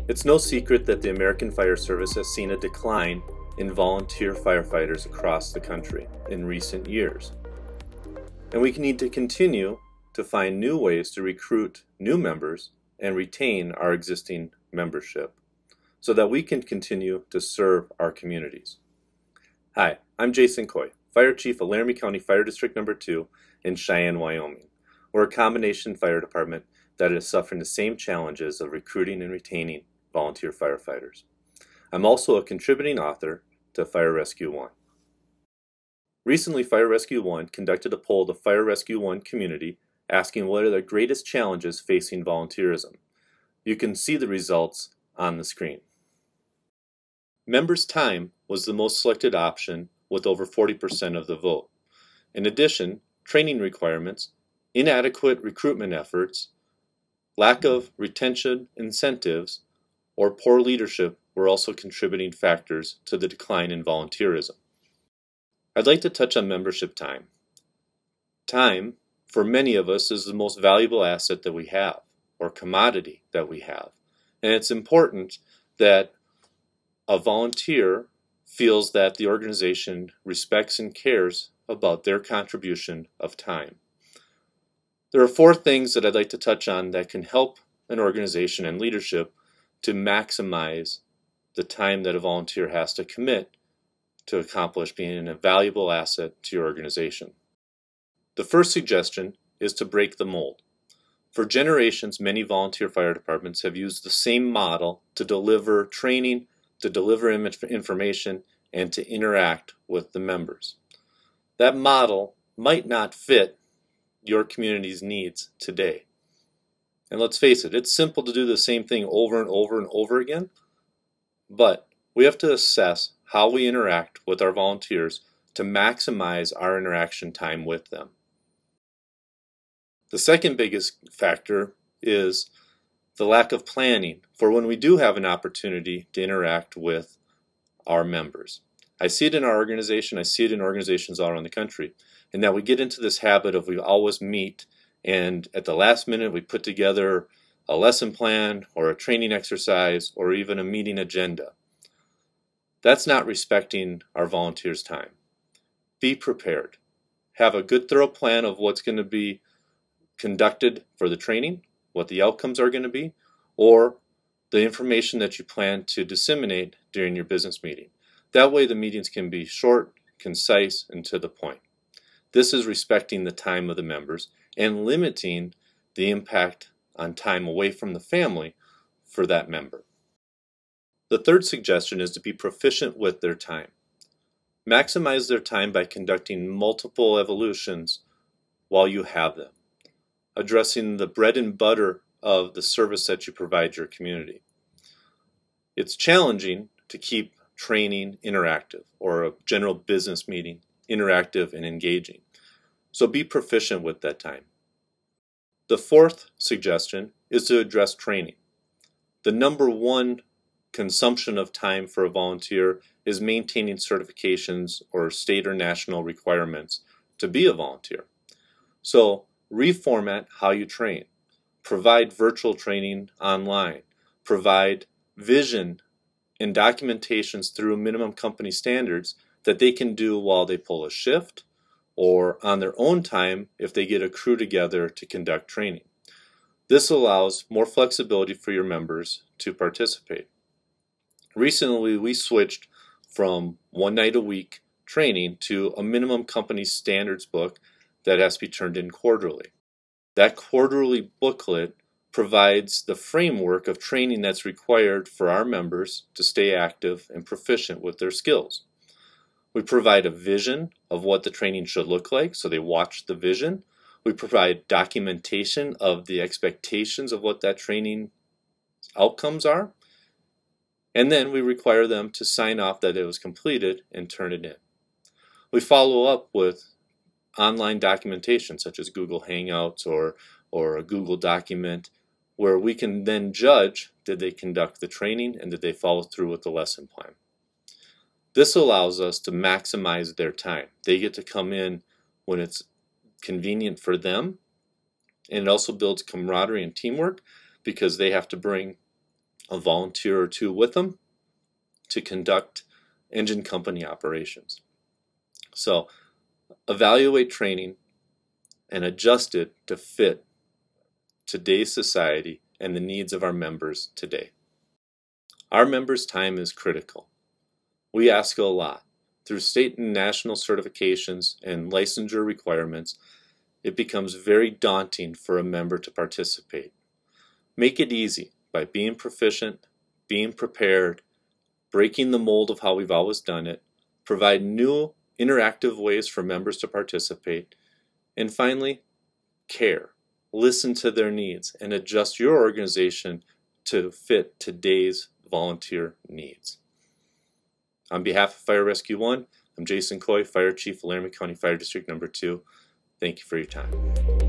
It's no secret that the American Fire Service has seen a decline in volunteer firefighters across the country in recent years. And we need to continue to find new ways to recruit new members and retain our existing membership so that we can continue to serve our communities. Hi, I'm Jason Caughey, Fire Chief of Laramie County Fire District No. 2 in Cheyenne, Wyoming. We're a combination fire department that is suffering the same challenges of recruiting and retaining volunteer firefighters. I'm also a contributing author to Fire Rescue 1. Recently, Fire Rescue 1 conducted a poll of the Fire Rescue 1 community asking what are the greatest challenges facing volunteerism. You can see the results on the screen. Members' time was the most selected option with over 40% of the vote. In addition, training requirements, inadequate recruitment efforts, lack of retention incentives, or poor leadership were also contributing factors to the decline in volunteerism. I'd like to touch on membership time. Time, for many of us, is the most valuable asset that we have, or commodity that we have. And it's important that a volunteer feels that the organization respects and cares about their contribution of time. There are 4 things that I'd like to touch on that can help an organization and leadership to maximize the time that a volunteer has to commit to accomplish being a valuable asset to your organization. The first suggestion is to break the mold. For generations, many volunteer fire departments have used the same model to deliver training, to deliver information, and to interact with the members. That model might not fit your community's needs today. And let's face it, it's simple to do the same thing over and over and over again, but we have to assess how we interact with our volunteers to maximize our interaction time with them. The second biggest factor is the lack of planning for when we do have an opportunity to interact with our members. I see it in our organization, I see it in organizations all around the country, and that we get into this habit of we always meet and at the last minute we put together a lesson plan or a training exercise or even a meeting agenda. That's not respecting our volunteers' time. Be prepared. Have a good thorough plan of what's going to be conducted for the training, what the outcomes are going to be, or the information that you plan to disseminate during your business meeting. That way the meetings can be short, concise, and to the point. This is respecting the time of the members and limiting the impact on time away from the family for that member. The third suggestion is to be proficient with their time. Maximize their time by conducting multiple evolutions while you have them, addressing the bread and butter of the service that you provide your community. It's challenging to keep training interactive or a general business meeting interactive and engaging. So be proficient with that time. The fourth suggestion is to address training. The number one consumption of time for a volunteer is maintaining certifications or state or national requirements to be a volunteer. So reformat how you train. Provide virtual training online. Provide vision and documentations through minimum company standards that they can do while they pull a shift or on their own time if they get a crew together to conduct training. This allows more flexibility for your members to participate. Recently, we switched from 1 night a week training to a minimum company standards book that has to be turned in quarterly. That quarterly booklet provides the framework of training that's required for our members to stay active and proficient with their skills. We provide a vision of what the training should look like, so they watch the vision. We provide documentation of the expectations of what that training outcomes are. And then we require them to sign off that it was completed and turn it in. We follow up with online documentation such as Google Hangouts or a Google document where we can then judge, did they conduct the training and did they follow through with the lesson plan. This allows us to maximize their time. They get to come in when it's convenient for them, and it also builds camaraderie and teamwork because they have to bring a volunteer or two with them to conduct engine company operations. So evaluate training and adjust it to fit today's society and the needs of our members today. Our members' time is critical. We ask a lot. Through state and national certifications and licensure requirements, it becomes very daunting for a member to participate. Make it easy by being proficient, being prepared, breaking the mold of how we've always done it, provide new interactive ways for members to participate, and finally, care. Listen to their needs and adjust your organization to fit today's volunteer needs. On behalf of Fire Rescue 1, I'm Jason Caughey, Fire Chief, Laramie County Fire District Number 2. Thank you for your time.